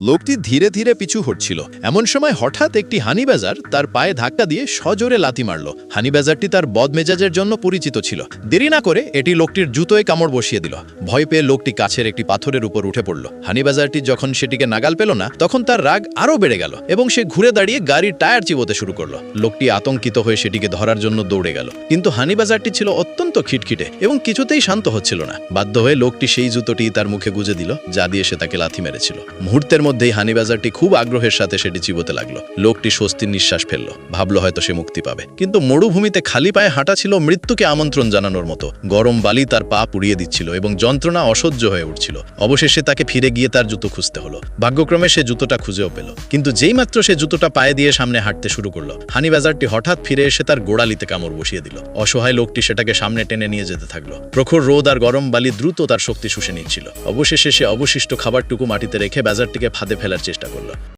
লোকটি ধীরে ধীরে পিছু হটছিল। এমন সময় হঠাৎ একটি হানিবাজার তার পায়ে ধাক্কা দিয়ে সজোরে লাথি মারল। হানিবাজারটি তার বদমেজাজের জন্য পরিচিত ছিল। দেরি না করে এটি লোকটির জুতোয় কামড় বসিয়ে দিল। ভয় পেয়ে লোকটি কাছের একটি পাথরের উপর উঠে পড়ল। হানিবাজারটি যখন সেটিকে নাগাল পেল না, তখন তার রাগ আরও বেড়ে গেল এবং সে ঘুরে দাঁড়িয়ে গাড়ির টায়ার চিবোতে শুরু করলো। লোকটি আতঙ্কিত হয়ে সেটিকে ধরার জন্য দৌড়ে গেল, কিন্তু হানিবাজারটি ছিল অত্যন্ত খিটখিটে এবং কিছুতেই শান্ত হচ্ছিল না। বাধ্য হয়ে লোকটি সেই জুতোটি তার মুখে গুজে দিল, যা দিয়ে সে তাকে লাথি মেরেছিল। মুহূর্তের মধ্যেই হানিবাজারটি খুব আগ্রহের সাথে সেটি চিবোতে লাগলো। লোকটি স্বস্তির নিঃশ্বাস ফেলল, ভাবলো হয়তো সে মুক্তি পাবে। কিন্তু মরুভূমিতে খালি পায়ে হাঁটা ছিল মৃত্যুকে আমন্ত্রণ জানানোর মতো। গরম বালি তার পা পুড়িয়ে দিচ্ছিল এবং যন্ত্রণা অসহ্য হয়ে উঠছিল। অবশেষে তাকে ফিরে গিয়ে তার জুতো খুঁজতে হলো। ভাগ্যক্রমে সে জুতোটা খুঁজেও পেল, কিন্তু যেই মাত্র সে জুতোটা পায়ে দিয়ে সামনে হাঁটতে শুরু করলো, হানিবাজারটি হঠাৎ ফিরে এসে তার গোড়ালিতে কামড় বসিয়ে দিল। অসহায় লোকটি সেটাকে সামনে টেনে নিয়ে যেতে থাকলো। প্রখর রোদ আর গরম বালি দ্রুত তার শক্তি শুষে নিচ্ছিল। অবশেষে সে অবশিষ্ট খাবারটুকু মাটিতে রেখে বাজারটিকে ফাঁদে ফেলার চেষ্টা করলো।